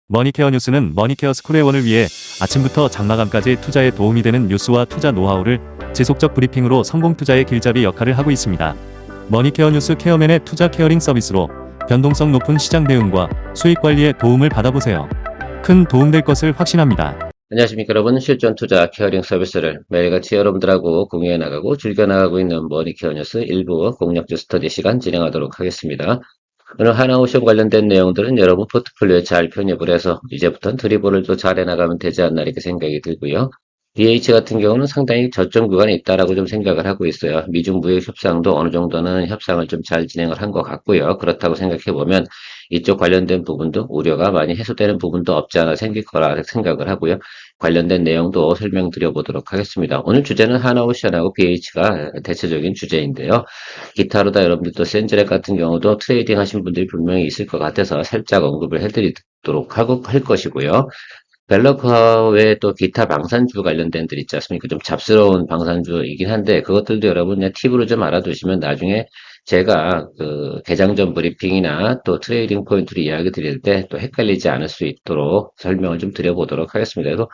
머니케어 뉴스는 머니케어 스쿨회원을 위해 아침부터 장마감까지 투자에 도움이 되는 뉴스와 투자 노하우를 지속적 브리핑으로 성공 투자의 길잡이 역할을 하고 있습니다. 머니케어 뉴스 케어맨의 투자 케어링 서비스로 변동성 높은 시장 대응과 수익 관리에 도움을 받아보세요. 큰 도움될 것을 확신합니다. 안녕하십니까 여러분. 실전 투자 케어링 서비스를 매일같이 여러분들하고 공유해 나가고 즐겨 나가고 있는 머니케어 뉴스 일부 공략주 스터디 시간 진행하도록 하겠습니다. 오늘 하나오션 관련된 내용들은 여러분 포트폴리오에 잘 편입을 해서 이제부터는 드리블을 또 잘 해나가면 되지 않나 이렇게 생각이 들고요. BH 같은 경우는 상당히 저점 구간에 있다라고 좀 생각을 하고 있어요. 미중 무역 협상도 어느 정도는 협상을 좀 잘 진행을 한 것 같고요. 그렇다고 생각해 보면 이쪽 관련된 부분도 우려가 많이 해소되는 부분도 없지 않아 생길 거라 생각을 하고요. 관련된 내용도 설명드려 보도록 하겠습니다. 오늘 주제는 하나오션하고 BH가 대체적인 주제인데요. 기타로다 여러분들도 센즈렉 같은 경우도 트레이딩 하신 분들이 분명히 있을 것 같아서 살짝 언급을 해드리도록 할 것이고요. 벨러커 외에 또 기타 방산주 관련된 들 있지 않습니까? 좀 잡스러운 방산주이긴 한데 그것들도 여러분 그냥 팁으로 좀 알아두시면 나중에 제가 그 개장전 브리핑이나 또 트레이딩 포인트를 이야기 드릴 때 또 헷갈리지 않을 수 있도록 설명을 좀 드려보도록 하겠습니다. 그래서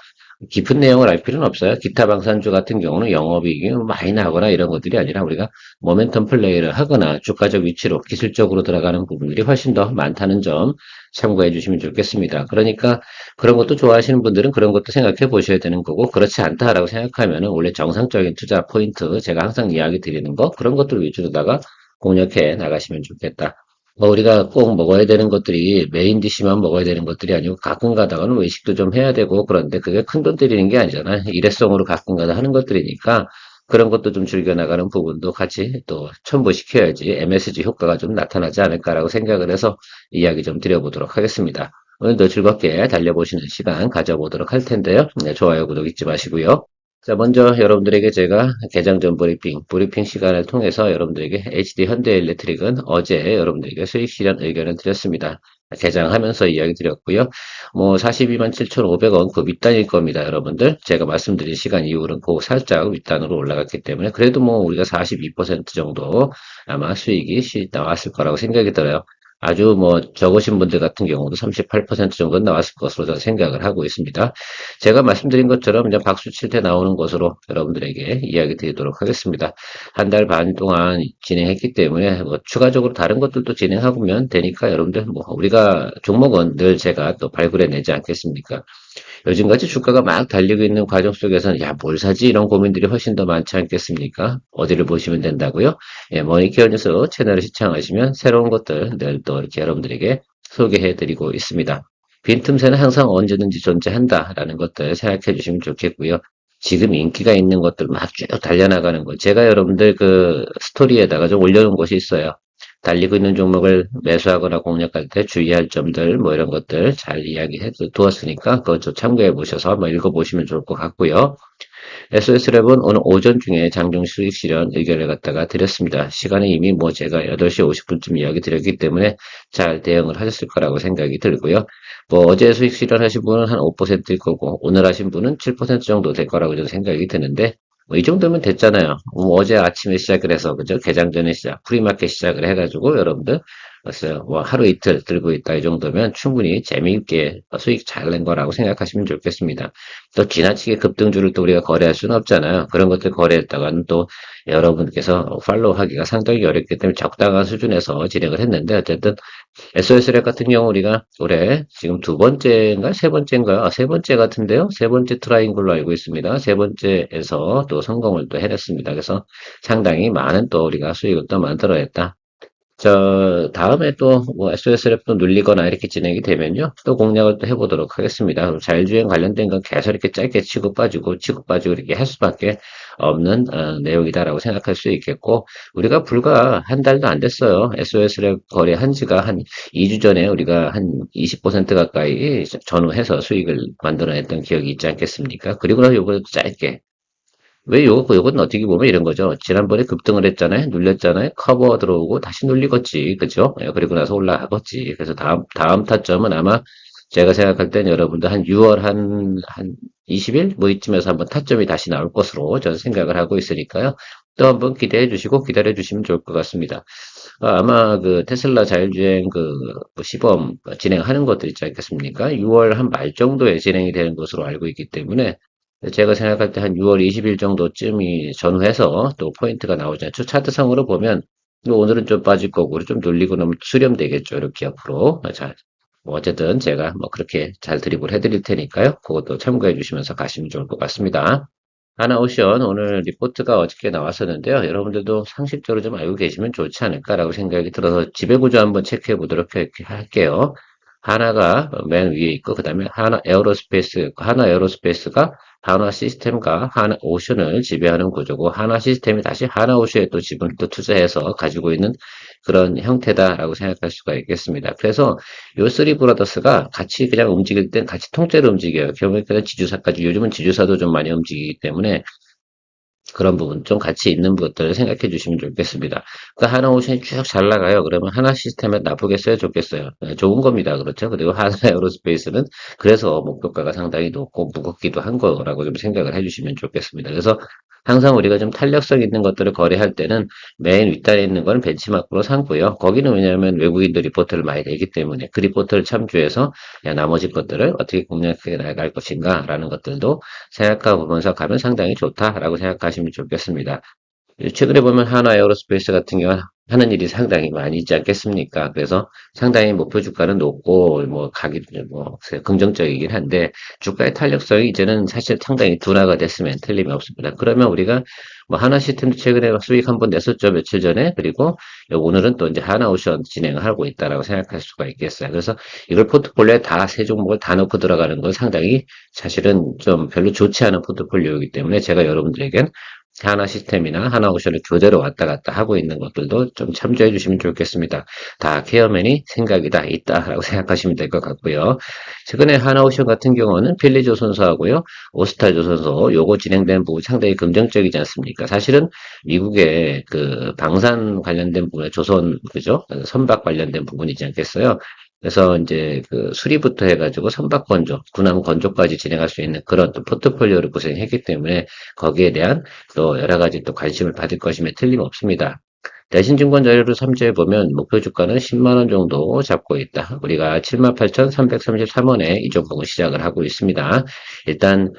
깊은 내용을 알 필요는 없어요. 기타 방산주 같은 경우는 영업이익이 많이 나거나 이런 것들이 아니라 우리가 모멘텀 플레이를 하거나 주가적 위치로 기술적으로 들어가는 부분들이 훨씬 더 많다는 점 참고해 주시면 좋겠습니다. 그러니까 그런 것도 좋아하시는 분들은 그런 것도 생각해 보셔야 되는 거고, 그렇지 않다라고 생각하면은 원래 정상적인 투자 포인트, 제가 항상 이야기 드리는 거, 그런 것들 위주로다가 공략해 나가시면 좋겠다. 뭐 우리가 꼭 먹어야 되는 것들이 메인 디시만 먹어야 되는 것들이 아니고 가끔 가다가는 외식도 좀 해야 되고 그런데 그게 큰돈 들이는 게 아니잖아요. 일회성으로 가끔 가다 하는 것들이니까 그런 것도 좀 즐겨나가는 부분도 같이 또 첨부시켜야지 MSG 효과가 좀 나타나지 않을까라고 생각을 해서 이야기 좀 드려보도록 하겠습니다. 오늘도 즐겁게 달려보시는 시간 가져보도록 할 텐데요. 네, 좋아요, 구독 잊지 마시고요. 자, 먼저 여러분들에게 제가 개장전 브리핑 시간을 통해서 여러분들에게 HD 현대일렉트릭은 어제 여러분들에게 수익 실현 의견을 드렸습니다. 개장하면서 이야기 드렸고요. 뭐 42만 7,500원 그 윗단일 겁니다, 여러분들. 제가 말씀드린 시간 이후로는 그 살짝 윗단으로 올라갔기 때문에 그래도 뭐 우리가 42% 정도 아마 수익이 나왔을 거라고 생각이 들어요. 아주 뭐 적으신 분들 같은 경우도 38% 정도는 나왔을 것으로 저는 생각을 하고 있습니다. 제가 말씀드린 것처럼 이제 박수 칠 때 나오는 것으로 여러분들에게 이야기 드리도록 하겠습니다. 한 달 반 동안 진행했기 때문에 뭐 추가적으로 다른 것들도 진행하면 되니까 여러분들 뭐 우리가 종목은 늘 제가 또 발굴해 내지 않겠습니까? 요즘같이 주가가 막 달리고 있는 과정 속에서는 야, 뭘 사지? 이런 고민들이 훨씬 더 많지 않겠습니까? 어디를 보시면 된다고요? 예, 머니케어 뉴스 채널을 시청하시면 새로운 것들 늘 또 이렇게 여러분들에게 소개해드리고 있습니다. 빈틈새는 항상 언제든지 존재한다라는 것들 생각해 주시면 좋겠고요. 지금 인기가 있는 것들 막 쭉 달려나가는 것. 제가 여러분들 그 스토리에다가 좀 올려놓은 것이 있어요. 달리고 있는 종목을 매수하거나 공략할 때 주의할 점들, 뭐 이런 것들 잘 이야기해 두었으니까 그것 좀 참고해 보셔서 한번 읽어보시면 좋을 것 같고요. SS랩은 오늘 오전 중에 장중 수익 실현 의견을 갖다가 드렸습니다. 시간에 이미 뭐 제가 8시 50분쯤 이야기 드렸기 때문에 잘 대응을 하셨을 거라고 생각이 들고요. 뭐 어제 수익 실현하신 분은 한 5%일 거고 오늘 하신 분은 7% 정도 될 거라고 저는 생각이 드는데 뭐 이 정도면 됐잖아요. 뭐 어제 아침에 시작을 해서 그죠? 개장 전에 프리마켓 시작을 해가지고 여러분들 글쎄요, 뭐 하루 이틀 들고 있다 이 정도면 충분히 재미있게 수익 잘 낸 거라고 생각하시면 좋겠습니다. 또 지나치게 급등주를 또 우리가 거래할 수는 없잖아요. 그런 것들 거래했다가는 또 여러분께서 팔로우하기가 상당히 어렵기 때문에 적당한 수준에서 진행을 했는데 어쨌든 SOS랩 같은 경우 우리가 올해 지금 두 번째인가 세 번째인가요? 세 번째 같은데요. 세 번째 트라이인 걸로 알고 있습니다. 세 번째에서 또 성공을 또 해냈습니다. 그래서 상당히 많은 또 우리가 수익을 또 만들어냈다. 다음에 또, 뭐, SOS랩도 눌리거나 이렇게 진행이 되면요. 또 공략을 또 해보도록 하겠습니다. 그럼 자율주행 관련된 건 계속 이렇게 짧게 치고 빠지고 이렇게 할 수밖에 없는, 내용이다라고 생각할 수 있겠고, 우리가 불과 한 달도 안 됐어요. SOS랩 거래한 지가 한 2주 전에 우리가 한 20% 가까이 전후해서 수익을 만들어냈던 기억이 있지 않겠습니까? 그리고 나서 요거 짧게, 왜 요건 어떻게 보면 이런 거죠. 지난번에 급등을 했잖아요. 눌렸잖아요. 커버 들어오고 다시 눌리겠지. 그죠? 예, 그리고 나서 올라가겠지. 그래서 다음 타점은 아마 제가 생각할 땐 여러분들 한 6월 한 20일? 뭐 이쯤에서 한번 타점이 다시 나올 것으로 저는 생각을 하고 있으니까요. 또 한번 기대해 주시고 기다려 주시면 좋을 것 같습니다. 아마 그 테슬라 자율주행 시범 진행하는 것들 있지 않겠습니까? 6월 한 말 정도에 진행이 되는 것으로 알고 있기 때문에 제가 생각할 때 한 6월 20일 정도쯤이 전후해서 또 포인트가 나오지 않죠. 차트상으로 보면 오늘은 좀 빠질 거고 좀 눌리고 나면 수렴되겠죠. 이렇게 앞으로. 자, 뭐 어쨌든 제가 뭐 그렇게 잘 드리블 해드릴 테니까요. 그것도 참고해 주시면서 가시면 좋을 것 같습니다. 하나오션 오늘 리포트가 어저께 나왔었는데요. 여러분들도 상식적으로 좀 알고 계시면 좋지 않을까라고 생각이 들어서 지배구조 한번 체크해 보도록 할게요. 하나가 맨 위에 있고 그 다음에 하나 에어로스페이스가 하나 시스템과 하나 오션을 지배하는 구조고 하나 시스템이 다시 하나 오션에 또 지분을 또 투자해서 가지고 있는 그런 형태다라고 생각할 수가 있겠습니다. 그래서 요 쓰리 브라더스가 같이 그냥 움직일 땐 같이 통째로 움직여요. 결국에 지주사까지 요즘은 지주사도 좀 많이 움직이기 때문에 그런 부분 좀 같이 있는 것들을 생각해 주시면 좋겠습니다. 그 하나 오션이 쭉 잘 나가요. 그러면 하나 시스템에 나쁘겠어요? 좋겠어요? 네, 좋은 겁니다. 그렇죠? 그리고 하나 에어로스페이스는 그래서 목표가가 상당히 높고 무겁기도 한 거라고 좀 생각을 해 주시면 좋겠습니다. 그래서 항상 우리가 좀 탄력성 있는 것들을 거래할 때는 맨 윗단에 있는 거는 벤치마크로 삼고요. 거기는 왜냐하면 외국인들 리포트를 많이 내기 때문에 그 리포트를 참조해서 나머지 것들을 어떻게 공략해 나갈 것인가라는 것들도 생각해 보면서 가면 상당히 좋다라고 생각하시면 좋겠습니다. 최근에 보면 하나 에어로스페이스 같은 경우는 하는 일이 상당히 많이 있지 않겠습니까? 그래서 상당히 목표 주가는 높고 뭐 가기 뭐 긍정적이긴 한데 주가의 탄력성이 이제는 사실 상당히 둔화가 됐으면 틀림이 없습니다. 그러면 우리가 뭐 하나 시스템도 최근에 수익 한번 냈었죠 며칠 전에. 그리고 오늘은 또 이제 하나오션 진행을 하고 있다라고 생각할 수가 있겠어요. 그래서 이걸 포트폴리오에 다 세 종목을 다 넣고 들어가는 건 상당히 사실은 좀 별로 좋지 않은 포트폴리오이기 때문에 제가 여러분들에겐 하나 시스템이나 하나 오션을 교대로 왔다 갔다 하고 있는 것들도 좀 참조해 주시면 좋겠습니다. 다 케어맨이 생각이다, 있다라고 생각하시면 될 것 같고요. 최근에 하나 오션 같은 경우는 필리조선소하고요, 오스탈조선소 요거 진행된 부분 상당히 긍정적이지 않습니까? 사실은 미국의 그 방산 관련된 부분에 조선 그죠? 선박 관련된 부분이지 않겠어요? 그래서 이제 그 수리부터 해가지고 선박 건조, 군함 건조까지 진행할 수 있는 그런 또 포트폴리오를 구성했기 때문에 거기에 대한 또 여러 가지 또 관심을 받을 것임에 틀림없습니다. 대신증권 자료를 참조해 보면 목표 주가는 10만 원 정도 잡고 있다. 우리가 78,333원에 이 종목을 시작을 하고 있습니다. 일단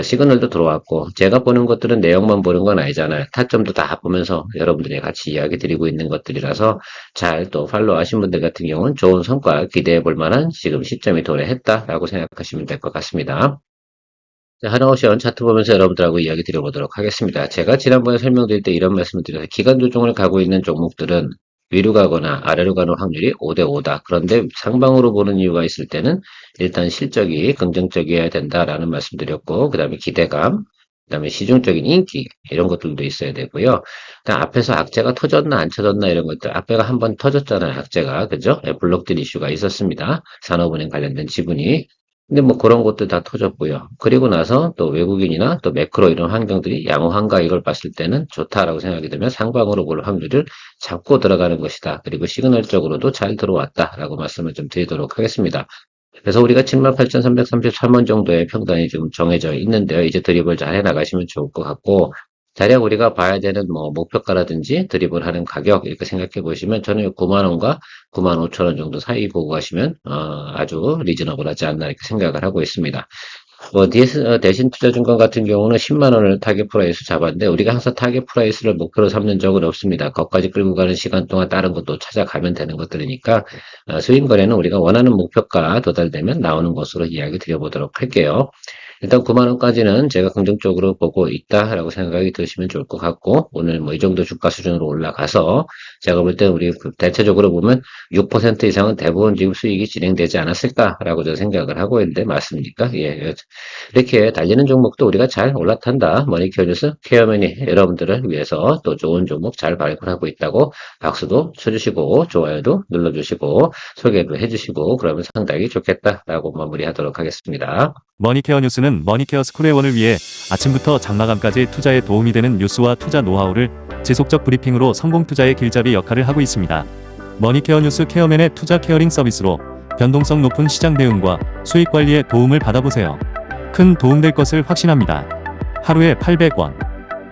시그널도 들어왔고 제가 보는 것들은 내용만 보는 건 아니잖아요. 타점도 다 보면서 여러분들이 같이 이야기 드리고 있는 것들이라서 잘 또 팔로우 하신 분들 같은 경우는 좋은 성과 기대해 볼 만한 지금 시점이 도래했다라고 생각하시면 될 것 같습니다. 하나오션 차트 보면서 여러분들하고 이야기 드려보도록 하겠습니다. 제가 지난번에 설명드릴 때 이런 말씀을 드려서 기간 조정을 가고 있는 종목들은 위로 가거나 아래로 가는 확률이 5대 5다. 그런데 상방으로 보는 이유가 있을 때는 일단 실적이 긍정적이어야 된다라는 말씀드렸고, 그 다음에 기대감, 그 다음에 시중적인 인기 이런 것들도 있어야 되고요. 그다음 앞에서 악재가 터졌나 안 터졌나 이런 것들 앞에가 한번 터졌잖아요. 악재가 그죠? 블록딜 이슈가 있었습니다. 산업은행 관련된 지분이 근데 뭐 그런 것도 다 터졌고요. 그리고 나서 또 외국인이나 또 매크로 이런 환경들이 양호한가 이걸 봤을 때는 좋다라고 생각이 되면 상방으로 볼 확률을 잡고 들어가는 것이다. 그리고 시그널적으로도 잘 들어왔다라고 말씀을 좀 드리도록 하겠습니다. 그래서 우리가 78,333원 정도의 평단이 지금 정해져 있는데요. 이제 드립을 잘 해나가시면 좋을 것 같고, 대략 우리가 봐야 되는 뭐 목표가라든지 드립을 하는 가격 이렇게 생각해 보시면 저는 9만 원과 9만 5천 원 정도 사이 보고 가시면 아주 리즈너블하지 않나 이렇게 생각을 하고 있습니다. 뭐 대신 투자증권 같은 경우는 10만 원을 타겟 프라이스 잡았는데 우리가 항상 타겟 프라이스를 목표로 삼는 적은 없습니다. 거기까지 끌고 가는 시간 동안 다른 것도 찾아가면 되는 것들이니까 수익 거래는 우리가 원하는 목표가 도달되면 나오는 것으로 이야기 드려보도록 할게요. 일단 9만 원까지는 제가 긍정적으로 보고 있다라고 생각이 드시면 좋을 것 같고 오늘 뭐 이 정도 주가 수준으로 올라가서 제가 볼 때 우리 대체적으로 보면 6% 이상은 대부분 지금 수익이 진행되지 않았을까라고 저는 생각을 하고 있는데 맞습니까? 예. 이렇게 달리는 종목도 우리가 잘 올라탄다. 머니케어 뉴스 케어맨이 여러분들을 위해서 또 좋은 종목 잘 발굴하고 있다고 박수도 쳐주시고 좋아요도 눌러주시고 소개도 해주시고 그러면 상당히 좋겠다라고 마무리하도록 하겠습니다. 머니케어 뉴스는 머니케어 스쿨회원을 위해 아침부터 장마감까지 투자에 도움이 되는 뉴스와 투자 노하우를 지속적 브리핑으로 성공 투자의 길잡이 역할을 하고 있습니다. 머니케어 뉴스 케어맨의 투자 케어링 서비스로 변동성 높은 시장 대응과 수익 관리에 도움을 받아보세요. 큰 도움될 것을 확신합니다. 하루에 800원,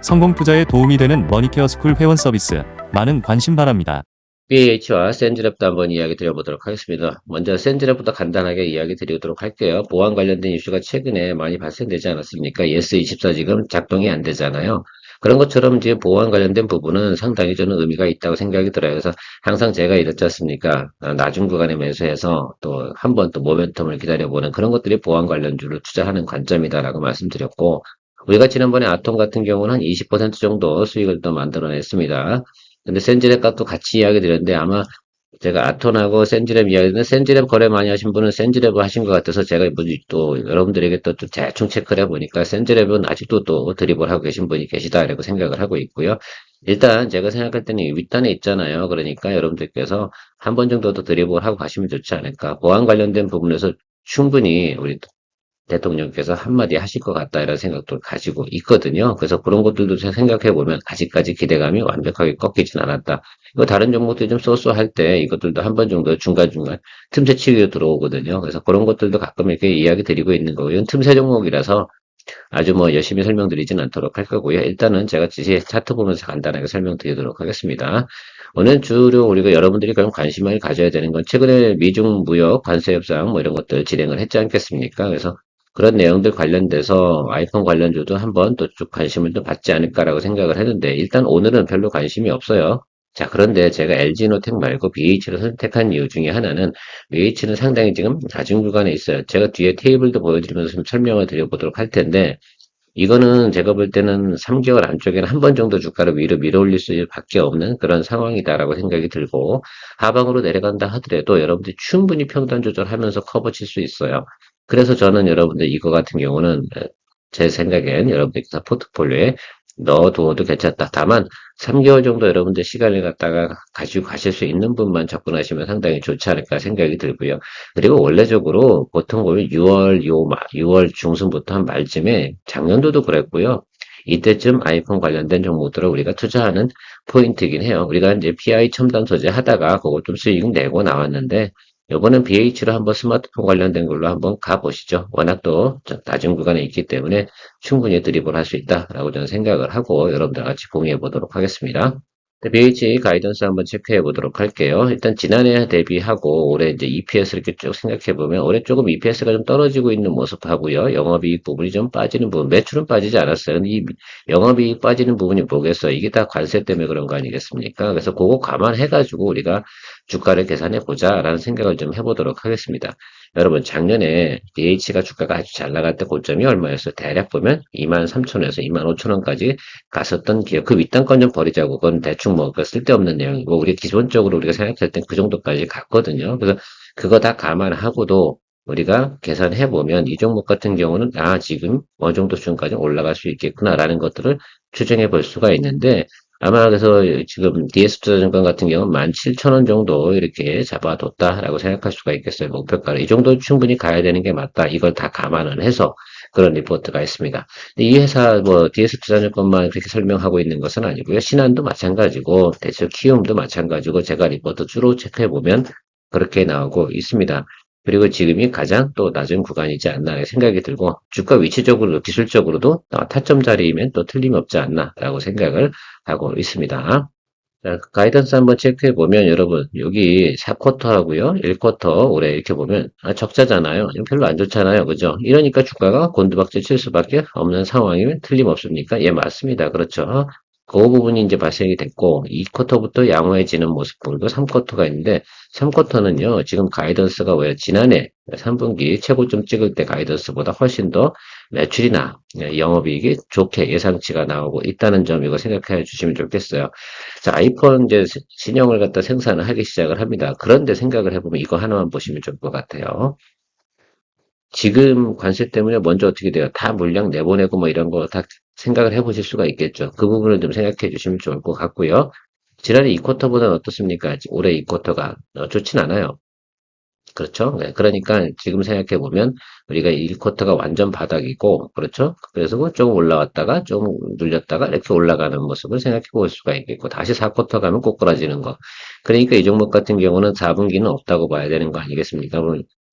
성공 투자에 도움이 되는 머니케어 스쿨 회원 서비스 많은 관심 바랍니다. BH와 센즈랩도 한번 이야기 드려보도록 하겠습니다. 먼저 센즈랩부터 간단하게 이야기 드리도록 할게요. 보안 관련된 이슈가 최근에 많이 발생되지 않았습니까? 예스24 지금 작동이 안 되잖아요. 그런 것처럼 이제 보안 관련된 부분은 상당히 저는 의미가 있다고 생각이 들어요. 그래서 항상 제가 이랬지 않습니까? 나중 구간에 매수해서 또 한 번 또 모멘텀을 기다려보는 그런 것들이 보안 관련주를 투자하는 관점이다라고 말씀드렸고, 우리가 지난번에 아톰 같은 경우는 한 20% 정도 수익을 또 만들어냈습니다. 근데 센지랩 값도 같이 이야기 드렸는데 아마 제가 아톤하고 센지랩 이야기는 센지랩 거래 많이 하신 분은 센지랩을 하신 것 같아서 제가 또 여러분들에게 또 대충 체크를 해보니까 센지랩은 아직도 또 드립을 하고 계신 분이 계시다라고 생각을 하고 있고요. 일단 제가 생각할 때는 윗단에 있잖아요. 그러니까 여러분들께서 한 번 정도 더 드립을 하고 가시면 좋지 않을까. 보안 관련된 부분에서 충분히 우리 대통령께서 한마디 하실 것 같다 이런 생각도 가지고 있거든요. 그래서 그런 것들도 생각해 보면 아직까지 기대감이 완벽하게 꺾이진 않았다. 이거 다른 종목들이 좀 쏘쏘할 때 이것들도 한 번 정도 중간중간 틈새 치기로 들어오거든요. 그래서 그런 것들도 가끔 이렇게 이야기 드리고 있는 거고요. 틈새 종목이라서 아주 뭐 열심히 설명드리진 않도록 할 거고요. 일단은 제가 차트 보면서 간단하게 설명드리도록 하겠습니다. 오늘 주로 우리가 여러분들이 그럼 관심을 가져야 되는 건 최근에 미중 무역 관세 협상 뭐 이런 것들 진행을 했지 않겠습니까? 그래서 그런 내용들 관련돼서 아이폰 관련주도 한번 또 쭉 관심을 좀 받지 않을까라고 생각을 했는데 일단 오늘은 별로 관심이 없어요. 자, 그런데 제가 LG노텍 말고 BH를 선택한 이유 중에 하나는 BH는 상당히 지금 낮은 구간에 있어요. 제가 뒤에 테이블도 보여드리면서 좀 설명을 드려보도록 할 텐데 이거는 제가 볼 때는 3개월 안쪽에는 한 번 정도 주가를 위로 밀어올릴 수밖에 없는 그런 상황이다라고 생각이 들고 하방으로 내려간다 하더라도 여러분들이 충분히 평단 조절하면서 커버 칠 수 있어요. 그래서 저는 여러분들 이거 같은 경우는 제 생각엔 여러분들께서 포트폴리오에 넣어두어도 괜찮다. 다만 3개월 정도 여러분들 시간을 갖다가 가지고 가실 수 있는 분만 접근하시면 상당히 좋지 않을까 생각이 들고요. 그리고 원래적으로 보통 보면 6월 중순부터 한 말쯤에 작년도도 그랬고요. 이때쯤 아이폰 관련된 종목들을 우리가 투자하는 포인트이긴 해요. 우리가 이제 PI 첨단 소재 하다가 그거 좀 수익 내고 나왔는데 요번엔 BH로 한번 스마트폰 관련된 걸로 한번 가보시죠. 워낙 또 낮은 구간에 있기 때문에 충분히 드립을 할 수 있다라고 저는 생각을 하고 여러분들 같이 공유해 보도록 하겠습니다. BH 가이던스 한번 체크해 보도록 할게요. 일단 지난해 대비하고 올해 이제 EPS 이렇게 쭉 생각해 보면 올해 조금 EPS가 좀 떨어지고 있는 모습하고요. 영업이익 부분이 좀 빠지는 부분, 매출은 빠지지 않았어요. 근데 이 영업이익 빠지는 부분이 뭐겠어요? 이게 다 관세 때문에 그런 거 아니겠습니까? 그래서 그거 감안해 가지고 우리가 주가를 계산해 보자라는 생각을 좀 해보도록 하겠습니다. 여러분 작년에 DH가 주가가 아주 잘 나갈 때 고점이 얼마였어요? 대략 보면 23,000원에서 25,000원까지 갔었던 기업. 그 윗단권 좀 버리자고. 그건 대충 뭐 쓸데없는 내용이고 우리 기본적으로 우리가 생각할 땐 그 정도까지 갔거든요. 그래서 그거 다 감안하고도 우리가 계산해 보면 이 종목 같은 경우는 지금 어느 정도 수준까지 올라갈 수 있겠구나라는 것들을 추정해 볼 수가 있는데 아마 그래서 지금 DS투자증권 같은 경우는 17,000원 정도 이렇게 잡아뒀다라고 생각할 수가 있겠어요. 목표가를. 이 정도 충분히 가야 되는 게 맞다. 이걸 다 감안을 해서 그런 리포트가 있습니다. 근데 이 회사 뭐 DS투자증권만 그렇게 설명하고 있는 것은 아니고요. 신한도 마찬가지고 대체 키움도 마찬가지고 제가 리포트 주로 체크해 보면 그렇게 나오고 있습니다. 그리고 지금이 가장 또 낮은 구간이지 않나 생각이 들고 주가 위치적으로 기술적으로도 타점 자리이면 또 틀림없지 않나라고 생각을 하고 있습니다. 자, 가이던스 한번 체크해 보면 여러분 여기 4쿼터하고요 1쿼터 올해 이렇게 보면 적자잖아요. 별로 안 좋잖아요. 그죠? 이러니까 주가가 곤두박질 칠 수밖에 없는 상황이면 틀림없습니까? 예, 맞습니다. 그렇죠. 그 부분이 이제 발생이 됐고 2쿼터부터 양호해지는 모습 보이고 3쿼터가 있는데 3쿼터는요 지금 가이던스가 왜 지난해 3분기 최고점 찍을 때 가이던스보다 훨씬 더 매출이나 영업이익이 좋게 예상치가 나오고 있다는 점 이거 생각해 주시면 좋겠어요. 자, 아이폰 이제 신형을 갖다 생산을 하기 시작을 합니다. 그런데 생각을 해보면 이거 하나만 보시면 좋을 것 같아요. 지금 관세 때문에 먼저 어떻게 돼요? 다 물량 내보내고 뭐 이런 거 다 생각을 해보실 수가 있겠죠. 그 부분을 좀 생각해 주시면 좋을 것 같고요. 지난해 2쿼터보다는 어떻습니까? 올해 2쿼터가 좋진 않아요. 그렇죠? 네, 그러니까 지금 생각해 보면 우리가 1쿼터가 완전 바닥이고, 그렇죠? 그래서 뭐 조금 올라왔다가 좀 눌렸다가 이렇게 올라가는 모습을 생각해 볼 수가 있겠고, 다시 4쿼터 가면 꼬꾸라지는 거. 그러니까 이 종목 같은 경우는 4분기는 없다고 봐야 되는 거 아니겠습니까?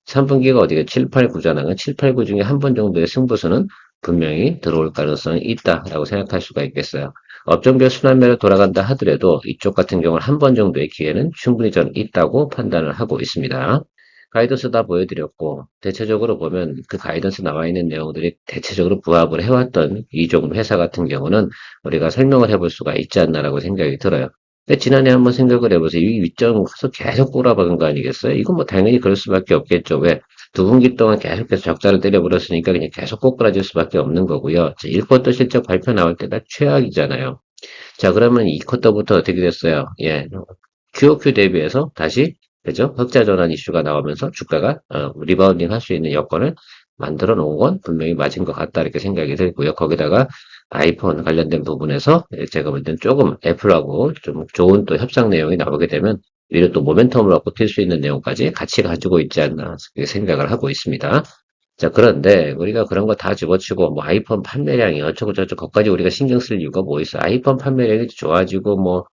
3분기가 어디가 7, 8, 9잖아요. 7, 8, 9 중에 한 번 정도의 승부수는 분명히 들어올 가능성이 있다라고 생각할 수가 있겠어요. 업종별 순환매로 돌아간다 하더라도 이쪽 같은 경우는 한 번 정도의 기회는 충분히 전 있다고 판단을 하고 있습니다. 가이던스 다 보여드렸고, 대체적으로 보면 그 가이던스 나와 있는 내용들이 대체적으로 부합을 해왔던 이종 회사 같은 경우는 우리가 설명을 해볼 수가 있지 않나라고 생각이 들어요. 근데 지난해 한번 생각을 해보세요. 이 윗점 가서 계속 꼬라박은 거 아니겠어요? 이건 뭐 당연히 그럴 수밖에 없겠죠. 왜? 두 분기 동안 계속해서 적자를 때려버렸으니까 그냥 계속 꼬꾸라질 수밖에 없는 거고요. 1쿼터 실적 발표 나올 때가 최악이잖아요. 자, 그러면 2쿼터부터 어떻게 됐어요? 예, QOQ 대비해서 다시 그죠? 흑자 전환 이슈가 나오면서 주가가 리바운딩 할 수 있는 여건을 만들어 놓은 건 분명히 맞은 것 같다 이렇게 생각이 들고요. 거기다가 아이폰 관련된 부분에서 제가 볼 때는 조금 애플하고 좀 좋은 또 협상 내용이 나오게 되면 이를 또 모멘텀을 얻고 튈 수 있는 내용까지 같이 가지고 있지 않나 생각을 하고 있습니다. 자, 그런데 우리가 그런 거 다 집어치고 뭐 아이폰 판매량이 어쩌고 저쩌고 거기까지 우리가 신경 쓸 이유가 뭐 있어? 아이폰 판매량이 좋아지고 뭐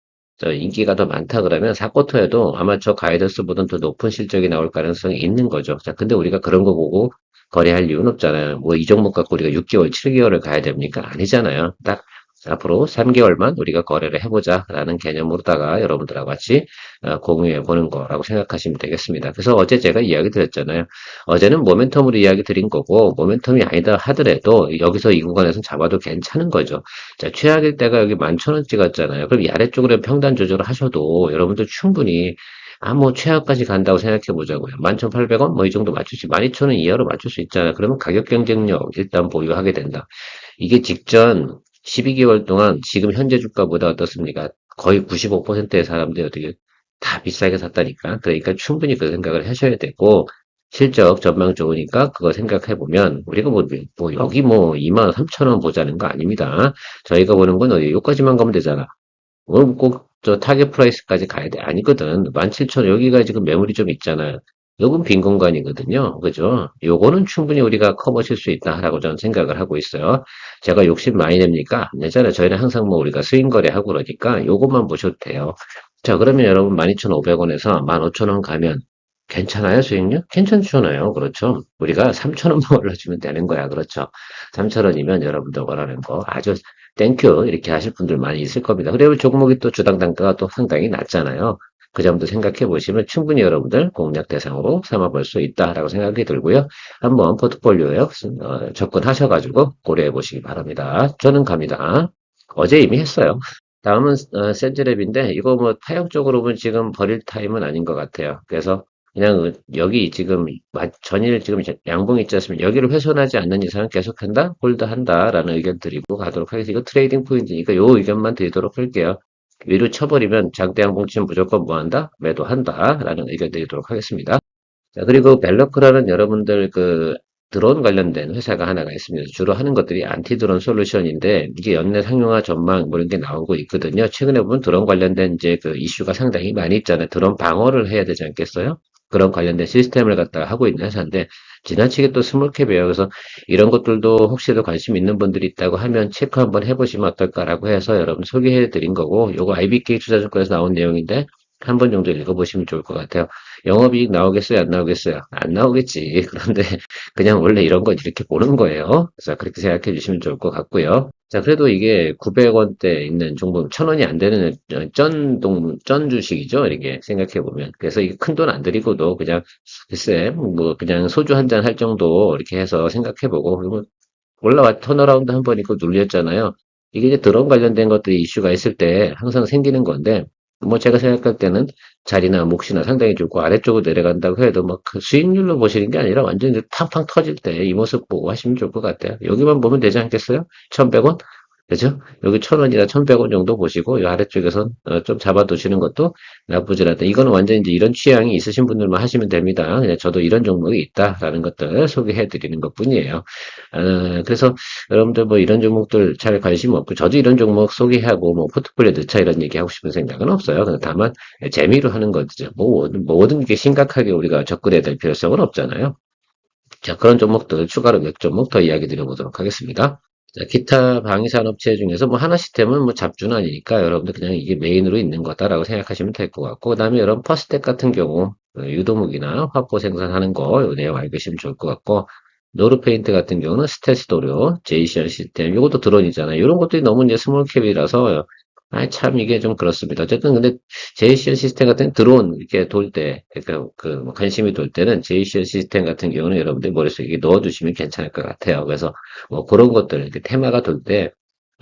저 인기가 더 많다 그러면 4쿼터에도 아마 저 가이던스보다는 더 높은 실적이 나올 가능성이 있는 거죠. 자, 근데 우리가 그런 거 보고 거래할 이유는 없잖아요. 뭐 이 종목 갖고 우리가 6개월, 7개월을 가야 됩니까? 아니잖아요. 딱 앞으로 3개월만 우리가 거래를 해보자라는 개념으로다가 여러분들하고 같이 공유해 보는 거라고 생각하시면 되겠습니다. 그래서 어제 제가 이야기 드렸잖아요. 어제는 모멘텀으로 이야기 드린 거고 모멘텀이 아니다 하더라도 여기서 이 구간에서 잡아도 괜찮은 거죠. 자, 최악일 때가 여기 11,000원 찍었잖아요. 그럼 이 아래쪽으로 평단 조절을 하셔도 여러분들 충분히 뭐 최하까지 간다고 생각해 보자고요. 11,800원 뭐 이 정도 맞추지. 12,000원 이하로 맞출 수 있잖아요. 그러면 가격 경쟁력 일단 보유하게 된다. 이게 직전 12개월 동안 지금 현재 주가보다 어떻습니까? 거의 95%의 사람들이 어떻게 다 비싸게 샀다니까. 그러니까 충분히 그 생각을 하셔야 되고, 실적 전망 좋으니까 그거 생각해 보면, 우리가 뭐 여기 뭐 23,000원 보자는 거 아닙니다. 저희가 보는 건 어디, 여기까지만 가면 되잖아. 꼭 저 타겟 프라이스까지 가야 돼. 아니거든. 17,000원, 여기가 지금 매물이 좀 있잖아요. 요건 빈 공간이거든요. 그죠? 요거는 충분히 우리가 커버칠 수 있다라고 저는 생각을 하고 있어요. 제가 욕심 많이 냅니까? 안 내잖아요. 저희는 항상 뭐 우리가 스윙 거래하고 그러니까 요것만 보셔도 돼요. 자, 그러면 여러분 12,500원에서 15,000원 가면 괜찮아요, 수익률? 괜찮잖아요. 그렇죠. 우리가 3,000원만 올려주면 되는 거야. 그렇죠. 3,000원이면 여러분들 원하는 거 아주 땡큐 이렇게 하실 분들 많이 있을 겁니다. 그리고 종목이 또 주당 단가가 또 상당히 낮잖아요. 그 점도 생각해 보시면 충분히 여러분들 공략 대상으로 삼아볼 수 있다라고 생각이 들고요. 한번 포트폴리오에 접근하셔가지고 고려해 보시기 바랍니다. 저는 갑니다. 어제 이미 했어요. 다음은 센즈랩인데 이거 뭐 타협적으로 보면 지금 버릴 타임은 아닌 것 같아요. 그래서 그냥 여기 지금 전일 지금 양봉 있지 않습니까? 여기를 훼손하지 않는 이상은 계속한다, 홀드한다라는 의견 드리고 가도록 하겠습니다. 이거 트레이딩 포인트니까 요 의견만 드리도록 할게요. 위로 쳐버리면 장대 양봉 치면 무조건 뭐한다? 매도한다라는 의견 드리도록 하겠습니다. 자, 그리고 벨러크라는 여러분들 그 드론 관련된 회사가 하나가 있습니다. 주로 하는 것들이 안티 드론 솔루션인데 이게 연내 상용화 전망 뭐 이런 게 나오고 있거든요. 최근에 보면 드론 관련된 이제 그 이슈가 상당히 많이 있잖아요. 드론 방어를 해야 되지 않겠어요? 그런 관련된 시스템을 갖다가 하고 있는 회사인데 지나치게 또 스몰캡이에요. 그래서 이런 것들도 혹시도 관심 있는 분들이 있다고 하면 체크 한번 해보시면 어떨까라고 해서 여러분 소개해 드린 거고 요거 IBK 투자증권에서 나온 내용인데 한 번 정도 읽어보시면 좋을 것 같아요. 영업이익 나오겠어요? 안 나오겠어요? 안 나오겠지. 그런데 그냥 원래 이런 건 이렇게 보는 거예요. 그래서 그렇게 생각해 주시면 좋을 것 같고요. 자, 그래도 이게 900원대 있는 종목 1,000원이 안 되는 쩐 주식이죠. 이렇게 생각해 보면. 그래서 이게 큰 돈 안 들이고도 그냥 글쎄 뭐 그냥 소주 한 잔 할 정도 이렇게 해서 생각해 보고 그리고 올라와 턴어라운드 한 번 있고 눌렸잖아요. 이게 이제 드론 관련된 것들이 이슈가 있을 때 항상 생기는 건데 뭐 제가 생각할 때는 자리나 몫이나 상당히 좋고 아래쪽으로 내려간다고 해도 뭐 그 수익률로 보시는 게 아니라 완전 히 팡팡 터질 때 이 모습 보고 하시면 좋을 것 같아요. 여기만 보면 되지 않겠어요? 1,100원? 그죠? 여기 1,000원이나 1,100원 정도 보시고 이 아래쪽에선 좀 잡아두시는 것도 나쁘지 않다. 이거는 완전 이제 이런 취향이 있으신 분들만 하시면 됩니다. 그냥 저도 이런 종목이 있다라는 것들 소개해 드리는 것뿐이에요. 그래서 여러분들 뭐 이런 종목들 잘 관심 없고 저도 이런 종목 소개하고 뭐 포트폴리오 넣자 이런 얘기 하고 싶은 생각은 없어요. 다만 재미로 하는 거죠. 뭐 모든 게 심각하게 우리가 접근해야 될 필요성은 없잖아요. 자, 그런 종목들 추가로 몇 종목 더 이야기 드려보도록 하겠습니다. 자, 기타 방위산업체 중에서 뭐 하나 시스템은 뭐 잡주는 아니니까 여러분들 그냥 이게 메인으로 있는 거다라고 생각하시면 될 것 같고, 그 다음에 여러분 퍼스텍 같은 경우 유도무기나 화포 생산하는 거 요 내용 알고 계시면 좋을 것 같고, 노르페인트 같은 경우는 스텔스 도료, 제이션 시스템, 이것도 드론이잖아요. 이런 것들이 너무 이제 스몰캡이라서 참 이게 좀 그렇습니다. 어쨌든 근데 제이션 시스템 같은 드론 이렇게 돌 때, 그러니까 뭐 관심이 돌 때는 제이션 시스템 같은 경우는 여러분들 머릿속에 넣어두시면 괜찮을 것 같아요. 그래서 뭐 그런 것들, 이렇게 테마가 돌 때,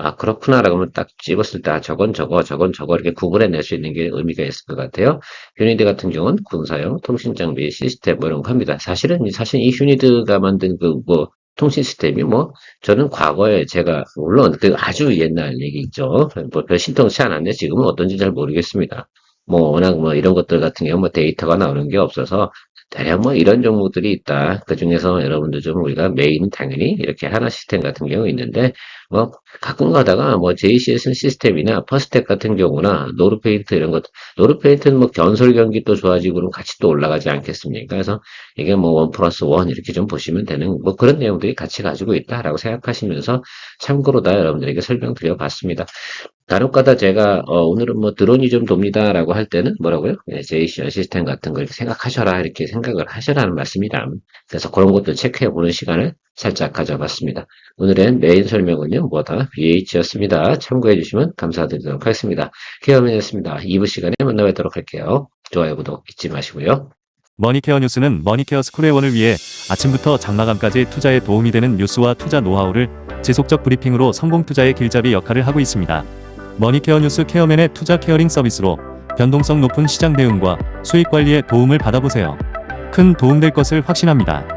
아, 그렇구나라고 하면 딱 집었을 때, 아, 저건 저거, 저건 저거, 이렇게 구분해낼 수 있는 게 의미가 있을 것 같아요. 휴니드 같은 경우는 군사용 통신 장비 시스템 뭐 이런 거 합니다. 사실 이 휴니드가 만든 통신 시스템이 저는 과거에 제가, 물론 그 아주 옛날 얘기죠. 뭐 별 신통치 않았는데 지금은 어떤지 잘 모르겠습니다. 워낙 이런 것들 같은 경우 데이터가 나오는 게 없어서 대략 이런 종목들이 있다. 그 중에서 여러분들 좀 우리가 메인은 당연히 이렇게 하나 시스템 같은 경우 있는데, 가끔 가다가 JCS 시스템이나 퍼스텍 같은 경우나 노르페인트 이런 것, 노르페인트는 견설 경기 또 좋아지고 그럼 같이 또 올라가지 않겠습니까? 그래서 이게 원 플러스 원 이렇게 좀 보시면 되는 그런 내용들이 같이 가지고 있다라고 생각하시면서 참고로 다 여러분들에게 설명드려 봤습니다. 간혹가다 제가 오늘은 드론이 좀 돕니다라고 할 때는 뭐라고요? 네, 제이션 시스템 같은 걸 생각하셔라 이렇게 생각을 하셔라는 말씀이다. 그래서 그런 것도 체크해 보는 시간을 살짝 가져봤습니다. 오늘의 메인 설명은요, BH였습니다. 참고해 주시면 감사드리도록 하겠습니다. 케어맨이었습니다. 2부 시간에 만나 뵙도록 할게요. 좋아요, 구독 잊지 마시고요. 머니케어 뉴스는 머니케어 스쿨회원을 위해 아침부터 장마감까지 투자에 도움이 되는 뉴스와 투자 노하우를 지속적 브리핑으로 성공 투자의 길잡이 역할을 하고 있습니다. 머니케어 뉴스 케어맨의 투자 케어링 서비스로 변동성 높은 시장 대응과 수익 관리에 도움을 받아보세요. 큰 도움될 것을 확신합니다.